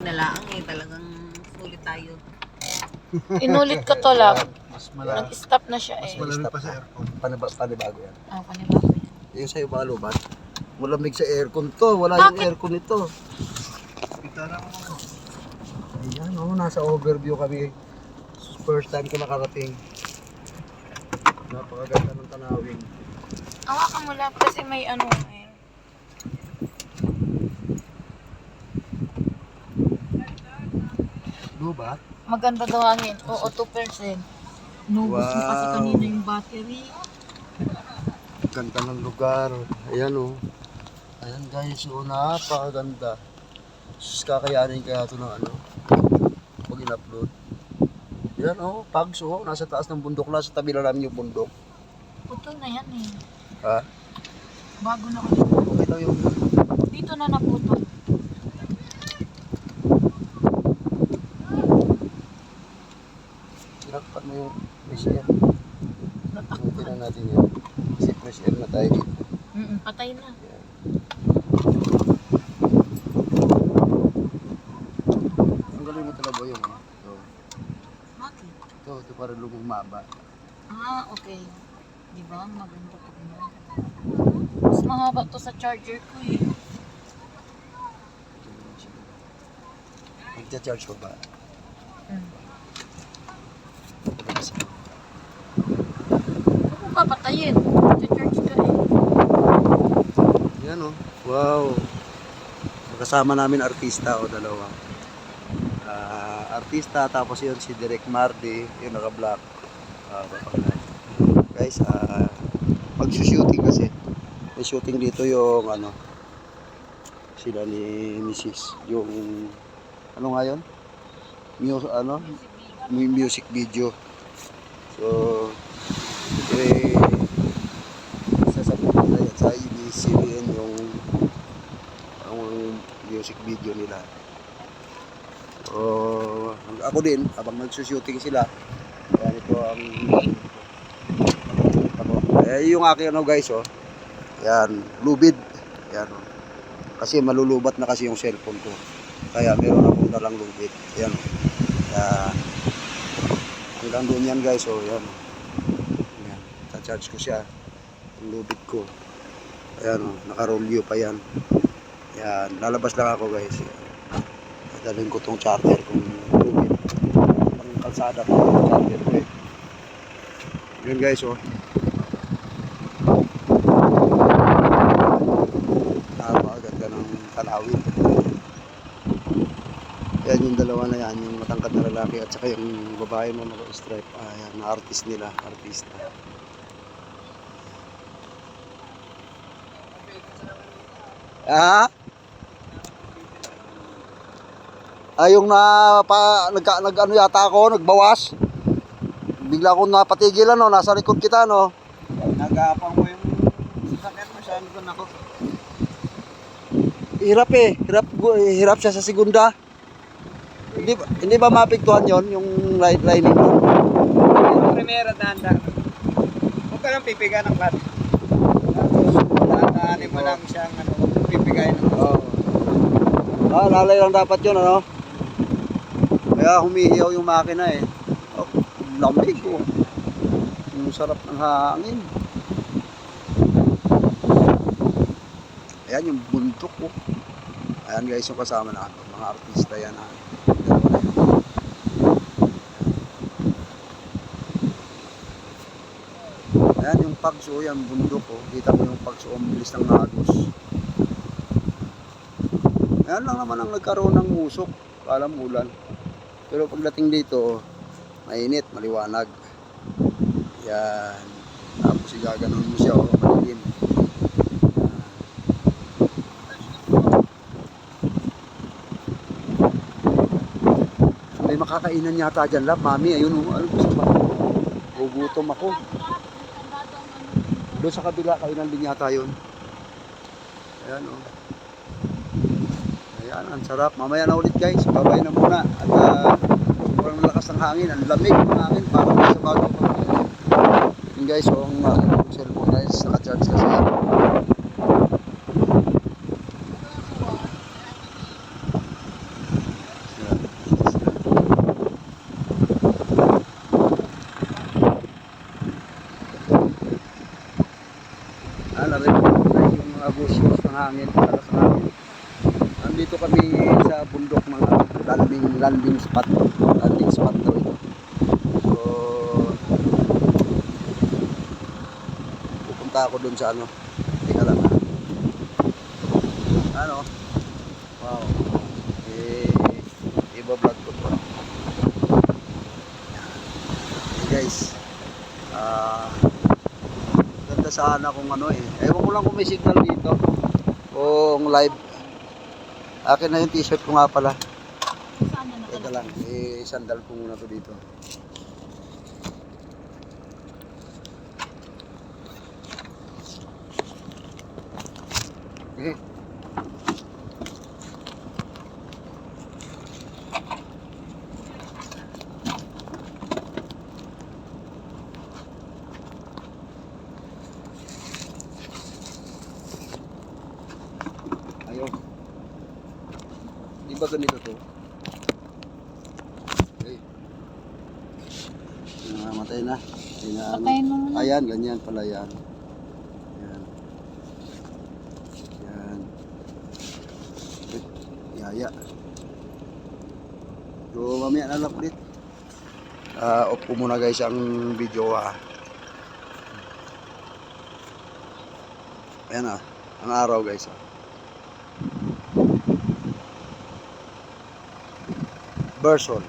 na lang eh. Talagang sulit tayo. Inulit ko to lang. Mas malamig. Nag-stop na siya Mas eh. malamig pa sa aircon. Panibago yan. Ah, panibago yan. Yung sa'yo ba, Lubat? Malamig sa aircon to. Wala yung Bakit? aircon nito. Pitara mo mo. Ayan, oh, nasa overview kami. First time ko nakarating. Napakaganda ng tanawin. Hawakan mo lang kasi may ano eh. Lubat? Maganda daw hangin. Oo, 2%. Nubos mo kasi Wow. kanina yung battery. Ganda ng lugar. Ayan, oh. Ayan, guys, oh, napakaganda. Sus, kakayanin kaya ito ng ano, pag in-upload. Yan, oh, Pags, oh, nasa taas ng bundok na, sa tabi na namin yung bundok. Putol na yan eh. Ha? Bago na ulit. Okay daw yung Dito na naputol. sinakpan mo yung fresh air. Okay na natin yan. Kasi fresh air na tayo dito. Patay na. Yan. Ang galing mo talaga yung ito. Bakit? Ito para lumumaba. Ah, okay. Di ba? Maganda pa rin yan. Mas mahaba to sa charger ko eh. Magcha-charge ko ba? Huwag mo papatayin. Cha-charge ka eh. Yan, oh. Wow. Kasama namin artista o dalawa. Artista, tapos yun si Direk Mardy, yung naka-black. Guys, pag-shooting kasi, may shooting dito yung ano, sila ni Mrs. Yung, ano nga yun? Music video. So, sasabihin ko na yan sa ABS-CBN yung music video nila. So, ako din, habang nagsushooting sila, ayan ito ang yung aking ano guys, oh. Yan, lubid. Yan, oh. Kasi malulubat na kasi yung cellphone ko. Kaya meron akong dalang lubid. Yan, oh. Yan. Hanggang doon yan guys, oh. Yan, oh. Yan. Ta-charge ko siya. Yung lubid ko. Ayan, oh. Naka-rolyo pa yan. Yan, lalabas lang ako guys. Dalhin ko tong charger kung lubid. Ang kalsada ko yung charger ko eh. Yun guys, oh. Napakaganda ng tanawin. Yan yung dalawa na yan, yung matangkad na lalaki at saka yung babae mo naka-stripe. Ayan, na artist nila, artista. Ah? Yung nag-ano yata ako, nagbawas. Bigla akong napatigilan, no, nasa likod kita, no. Nag-aapang mo yung sasakyan mo, saan ko nako. Hirap eh, hirap siya sa segunda. Hindi ba mapiktuhan yon yung lining mo? Yung primera dahan-dahan. Huwag ka lang pipiga ng clutch. Tapos, dahan-dahanin mo lang siyang pipigay ng clutch. Lalay lang dapat yun, ano? Kaya humihiyaw yung makina eh. Oh, lamig ko. Ang sarap ng hangin. Ayan yung bundok ko. Ayan guys yung kasama na mga artista yan ha. Ayan yung pagso, yan bundok ko. Kita mo yung pagso, ang bilis ng nagos. Ayan lang naman ang nagkaroon ng usok. Alam ulan. Pero pagdating dito, mainit, maliwanag. Yan. Tapos igaganon mo siya, malilim. May makakainan yata dyan, lab. Mami, ayun, ano gusto ba? Gugutom ako. Doon sa kabila, kainan din yata yun. Ayan, oh. Ayan, ang sarap. Mamaya na ulit guys. Babay na muna. At sobrang lakas ng hangin. Ang lamig ng hangin. Parang sa bago. Yun guys, ang cellphone guys, naka-charge kasi yan. hangin, lakas ng hangin. Nandito kami sa bundok ng landing spot. Landing spot daw ito. So, pupunta ako dun sa ano. Tingnan lang ha. Ano? Wow. Iba-vlog ko po. Okay guys. Ganda sana kung ano eh. Ewan ko lang kung may signal dito. Kung live. Akin na yung t-shirt ko nga pala. Saan na Teka lang, sandal ko muna to dito. Okay. Ayun. Di ba ganito to? Okay. Namatay na. Patayin mo muna. Ayan, ganyan pala yan. Yan. Yan. Yaya. So, mamaya na lang ulit. Off ko muna guys ang video ha. Ayan ang araw guys Berson.